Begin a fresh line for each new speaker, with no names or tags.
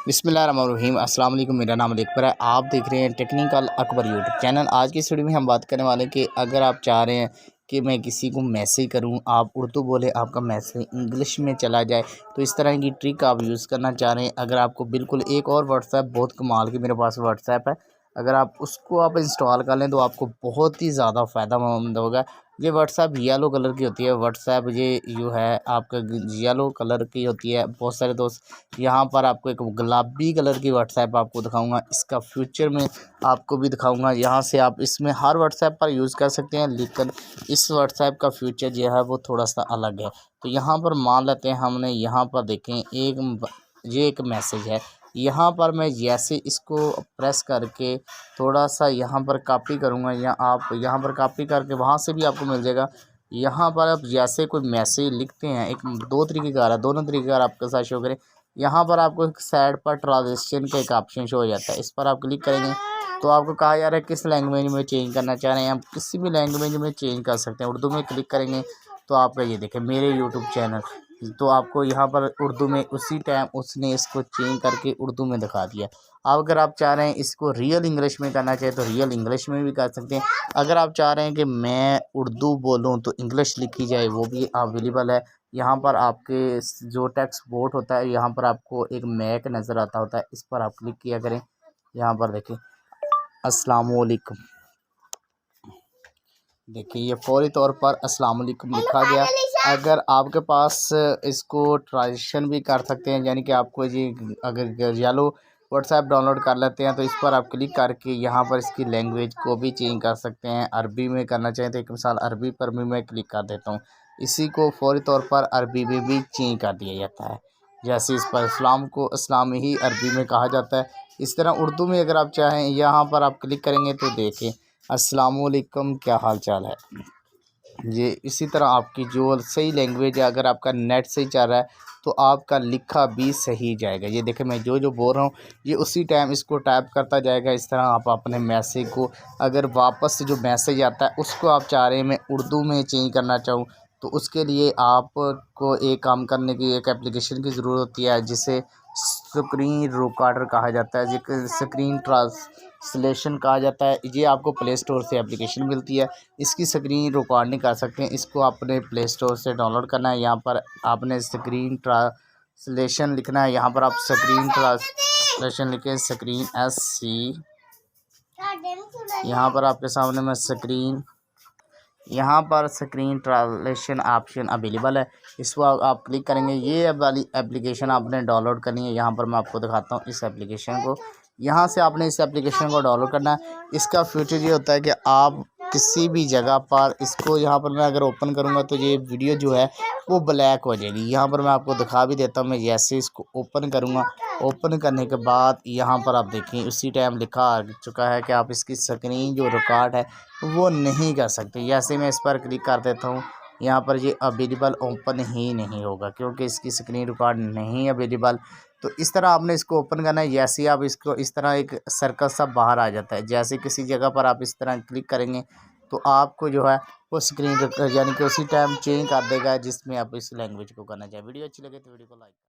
बिस्मिल्लाहिर्रहमानिर्रहीम। अस्सलाम वालेकुम। मेरा नाम अकबर है। आप देख रहे हैं टेक्निकल अकबर यूट्यूब चैनल। आज की इस वीडियो में हम बात करने वाले हैं कि अगर आप चाह रहे हैं कि मैं किसी को मैसेज करूं, आप उर्दू बोले, आपका मैसेज इंग्लिश में चला जाए, तो इस तरह की ट्रिक आप यूज़ करना चाह रहे हैं। अगर आपको बिल्कुल एक और व्हाट्सएप बहुत कमाल की मेरे पास व्हाट्सएप है, अगर आप उसको इंस्टॉल कर लें तो आपको बहुत ही ज़्यादा फ़ायदेमंद होगा। ये व्हाट्सएप येलो कलर की होती है। व्हाट्सएप ये जो है आपका येलो कलर की होती है। बहुत सारे दोस्त यहाँ पर आपको एक गुलाबी कलर की व्हाट्सएप आपको दिखाऊंगा, इसका फ्यूचर में आपको भी दिखाऊंगा। यहाँ से आप इसमें हर व्हाट्सएप पर यूज़ कर सकते हैं, लेकिन इस व्हाट्सएप का फ्यूचर जो है वो थोड़ा सा अलग है। तो यहाँ पर मान लेते हैं हमने यहाँ पर देखें ये एक मैसेज है। यहाँ पर मैं जैसे इसको प्रेस करके थोड़ा सा यहाँ पर कॉपी करूँगा, या आप यहाँ पर कॉपी करके वहाँ से भी आपको मिल जाएगा। यहाँ पर आप जैसे कोई मैसेज लिखते हैं, एक दो तरीक़ेकार है, दोनों तरीक़ेकार आपके साथ शो करें। यहाँ पर आपको एक साइड पर ट्रांसलेशन का एक ऑप्शन शो हो जाता है, इस पर आप क्लिक करेंगे तो आपको कहा जा रहा है किस लैंग्वेज में चेंज करना चाह रहे हैं। आप किसी भी लैंग्वेज में चेंज कर सकते हैं। उर्दू में क्लिक करेंगे तो आपका ये देखें मेरे यूट्यूब चैनल, तो आपको यहाँ पर उर्दू में उसी टाइम उसने इसको चेंज करके उर्दू में दिखा दिया। अब अगर आप चाह रहे हैं इसको रियल इंग्लिश में करना चाहिए तो रियल इंग्लिश में भी कर सकते हैं। अगर आप चाह रहे हैं कि मैं उर्दू बोलूं तो इंग्लिश लिखी जाए, वो भी अवेलेबल है। यहाँ पर आपके जो टेक्स्ट बोर्ड होता है, यहाँ पर आपको एक मैक नज़र आता होता है, इस पर आप क्लिक किया करें। यहाँ पर देखिए अस्सलामुअलैकुम, देखिए ये फौरी तौर पर अस्सलाम वालेकुम लिखा गया। अगर आपके पास इसको ट्रांजेक्शन भी कर सकते हैं, यानी कि आपको ये अगर येलो व्हाट्सएप डाउनलोड कर लेते हैं तो इस पर आप क्लिक करके यहाँ पर इसकी लैंग्वेज को भी चेंज कर सकते हैं। अरबी में करना चाहें तो एक मिसाल अरबी पर भी मैं क्लिक कर देता हूँ, इसी को फौरी तौर पर अरबी में भी चेंज कर दिया जाता है। जैसे इस पर इस्लाम को इस्लाम ही अरबी में कहा जाता है। इस तरह उर्दू में अगर आप चाहें, यहाँ पर आप क्लिक करेंगे तो देखें अस्सलामुअलैकुम, क्या हाल चाल है। ये इसी तरह आपकी जो सही लैंग्वेज है, अगर आपका नेट सही चल रहा है तो आपका लिखा भी सही जाएगा। ये देखें मैं जो बोल रहा हूँ ये उसी टाइम इसको टाइप करता जाएगा। इस तरह आप अपने मैसेज को, अगर वापस से जो मैसेज आता है उसको आप चाह रहे हैं मैं उर्दू में चेंज करना चाहूँ, तो उसके लिए आपको एक काम करने की, एक एप्लीकेशन की ज़रूरत होती है जिसे स्क्रीन रिकॉर्डर कहा जाता है, जिसे स्क्रीन ट्रांसलेशन कहा जाता है। ये आपको प्ले स्टोर से एप्लीकेशन मिलती है, इसकी स्क्रीन रिकॉर्डिंग कर सकते हैं। इसको आपने प्ले स्टोर से डाउनलोड करना है। यहाँ पर आपने स्क्रीन ट्रांसलेशन लिखना है। यहाँ पर आप स्क्रीन ट्रांसलेशन लिखें, स्क्रीन SC, यहाँ पर आपके सामने में स्क्रीन, यहाँ पर स्क्रीन ट्रांसलेशन ऑप्शन अवेलेबल है, इसको आप क्लिक करेंगे। ये वाली एप्लीकेशन आपने डाउनलोड करनी है। यहाँ पर मैं आपको दिखाता हूँ इस एप्लीकेशन को। यहाँ से आपने इस एप्लीकेशन को डाउनलोड करना है। इसका फीचर ये होता है कि आप किसी भी जगह पर इसको, यहाँ पर मैं अगर ओपन करूँगा तो ये वीडियो जो है वो ब्लैक हो जाएगी। यहाँ पर मैं आपको दिखा भी देता हूँ। मैं जैसे इसको ओपन करूँगा, ओपन करने के बाद यहाँ पर आप देखें उसी टाइम लिखा आ चुका है कि आप इसकी स्क्रीन जो रिकॉर्ड है वो नहीं कर सकते। जैसे मैं इस पर क्लिक कर देता हूँ, यहाँ पर ये अवेलेबल ओपन ही नहीं होगा क्योंकि इसकी स्क्रीन रिकॉर्ड नहीं अवेलेबल। तो इस तरह आपने इसको ओपन करना है। जैसे ही आप इसको इस तरह एक सर्कल सा बाहर आ जाता है, जैसे किसी जगह पर आप इस तरह क्लिक करेंगे तो आपको जो है वो स्क्रीन यानी कि उसी टाइम चेंज कर देगा जिसमें आप इस लैंग्वेज को करना चाहें। वीडियो अच्छी लगे तो वीडियो को लाइक